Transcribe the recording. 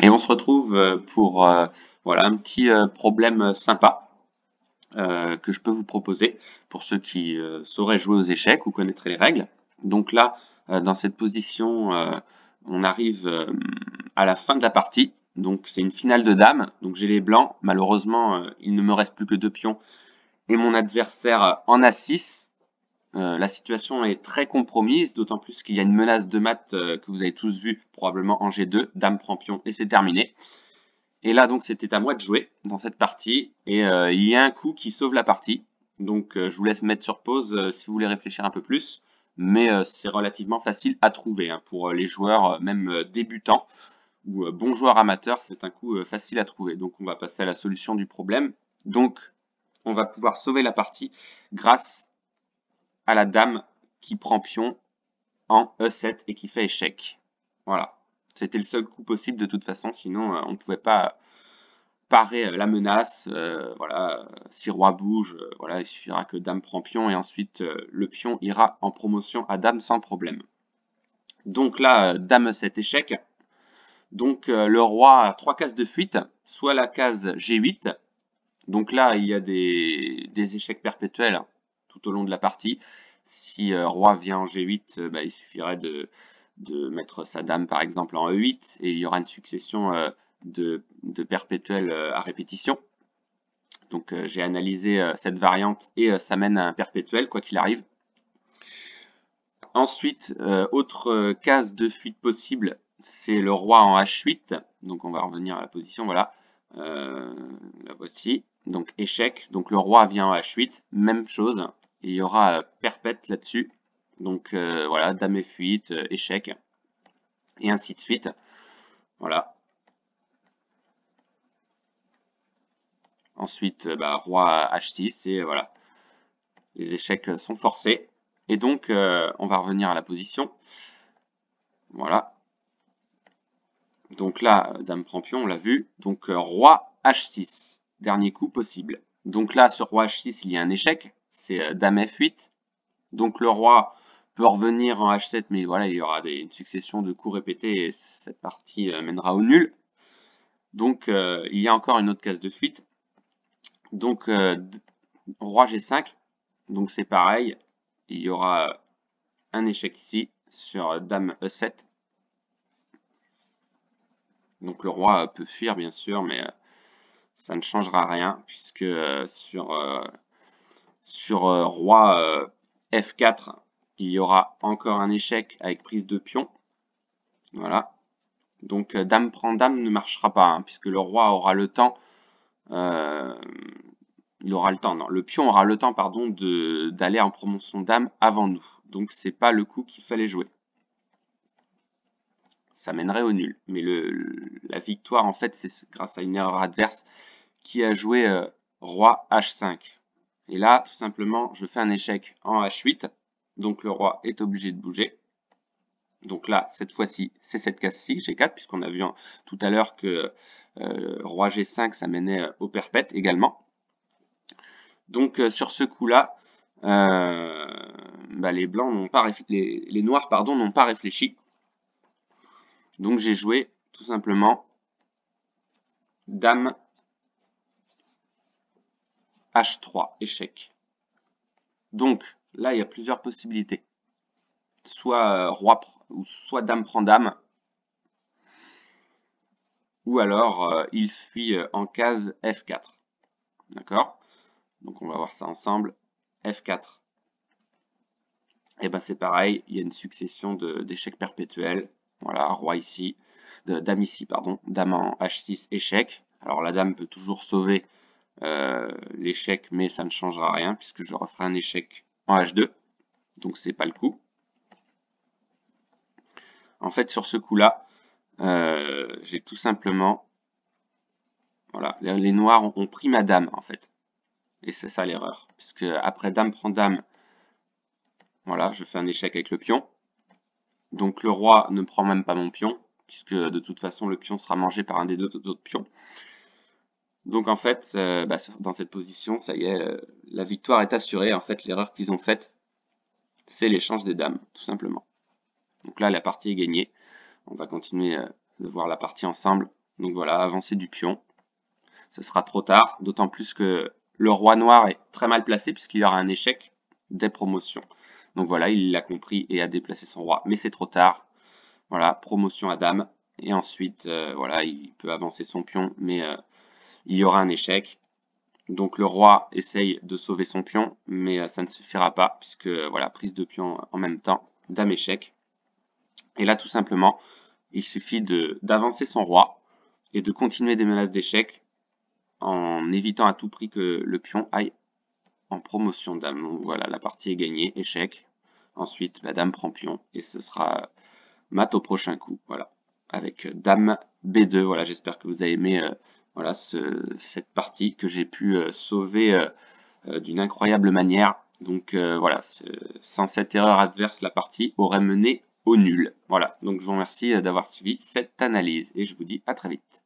Et on se retrouve pour voilà, un petit problème sympa que je peux vous proposer pour ceux qui sauraient jouer aux échecs ou connaîtraient les règles. Donc là, dans cette position, on arrive à la fin de la partie. Donc c'est une finale de dames. Donc j'ai les blancs. Malheureusement, il ne me reste plus que 2 pions et mon adversaire en a 6. La situation est très compromise, d'autant plus qu'il y a une menace de mat que vous avez tous vu probablement en G2, dame prend pion et c'est terminé. Et là donc c'était à moi de jouer dans cette partie et il y a un coup qui sauve la partie. Donc je vous laisse mettre sur pause si vous voulez réfléchir un peu plus, mais c'est relativement facile à trouver hein, pour les joueurs même débutants ou bons joueurs amateurs, c'est un coup facile à trouver. Donc on va passer à la solution du problème. Donc on va pouvoir sauver la partie grâce à la dame qui prend pion en E7 et qui fait échec. Voilà. C'était le seul coup possible de toute façon, sinon on ne pouvait pas parer la menace. Voilà, si roi bouge, voilà, il suffira que dame prend pion et ensuite le pion ira en promotion à dame sans problème. Donc là, dame E7 échec. Donc le roi a 3 cases de fuite, soit la case G8. Donc là, il y a des échecs perpétuels hein, tout au long de la partie. Si roi vient en G8, bah, il suffirait de mettre sa dame par exemple en E8 et il y aura une succession de perpétuels à répétition. Donc j'ai analysé cette variante et ça mène à un perpétuel quoi qu'il arrive. Ensuite, autre case de fuite possible, c'est le roi en H8. Donc on va revenir à la position, voilà. La voici. Donc échec. Donc le roi vient en H8, même chose. Il y aura perpète là-dessus. Donc voilà, dame F8, échec. Et ainsi de suite. Voilà. Ensuite, bah, roi H6 et voilà. Les échecs sont forcés. Et donc, on va revenir à la position. Voilà. Donc là, dame prend pion, on l'a vu. Donc roi H6, dernier coup possible. Donc là, sur roi H6, il y a un échec. C'est dame F8. Donc le roi peut revenir en H7, mais voilà, il y aura une succession de coups répétés et cette partie mènera au nul. Donc il y a encore une autre case de fuite. Donc roi G5. Donc c'est pareil. Il y aura un échec ici sur dame E7. Donc le roi peut fuir bien sûr, mais ça ne changera rien puisque sur roi F4, il y aura encore un échec avec prise de pion. Voilà. Donc dame prend dame ne marchera pas hein, puisque le roi aura le temps. Il aura le temps, non, le pion aura le temps, pardon, d'aller en promotion dame avant nous. Donc c'est pas le coup qu'il fallait jouer. Ça mènerait au nul. Mais la victoire, en fait, c'est grâce à une erreur adverse qui a joué roi H5. Et là, tout simplement, je fais un échec en H8. Donc le roi est obligé de bouger. Donc là, cette fois-ci, c'est cette case-ci, G4, puisqu'on a vu tout à l'heure que roi G5, ça menait au perpète également. Donc sur ce coup-là, bah, les blancs n'ont pas les noirs pardon n'ont pas réfléchi. Donc j'ai joué tout simplement dame H3, échec. Donc là, il y a plusieurs possibilités. Soit roi ou soit dame prend dame, ou alors il fuit en case F4. D'accord? Donc on va voir ça ensemble. F4. Et ben c'est pareil, il y a une succession d'échecs perpétuels. Voilà, roi ici, dame ici, pardon, dame en H6, échec. Alors la dame peut toujours sauver l'échec, mais ça ne changera rien puisque je referai un échec en H2. Donc c'est pas le coup. En fait, sur ce coup-là, j'ai tout simplement, voilà, les noirs ont pris ma dame en fait. Et c'est ça l'erreur, puisque après dame prend dame, voilà, je fais un échec avec le pion. Donc le roi ne prend même pas mon pion, puisque de toute façon le pion sera mangé par un des deux autres pions. Donc en fait, bah, dans cette position, ça y est, la victoire est assurée. En fait, l'erreur qu'ils ont faite, c'est l'échange des dames, tout simplement. Donc là, la partie est gagnée. On va continuer de voir la partie ensemble. Donc voilà, avancée du pion. Ce sera trop tard, d'autant plus que le roi noir est très mal placé puisqu'il y aura un échec des promotions. Donc voilà, il l'a compris et a déplacé son roi, mais c'est trop tard. Voilà, promotion à dame. Et ensuite, voilà, il peut avancer son pion, mais il y aura un échec. Donc le roi essaye de sauver son pion, mais ça ne suffira pas, puisque voilà, prise de pion en même temps, dame échec. Et là, tout simplement, il suffit d'avancer son roi et de continuer des menaces d'échec en évitant à tout prix que le pion aille en promotion dame. Donc voilà, la partie est gagnée, échec. Ensuite, la dame prend pion et ce sera mat au prochain coup. Voilà, avec dame B2. Voilà, j'espère que vous avez aimé voilà, cette partie que j'ai pu sauver d'une incroyable manière. Donc voilà, sans cette erreur adverse, la partie aurait mené au nul. Voilà, donc je vous remercie d'avoir suivi cette analyse et je vous dis à très vite.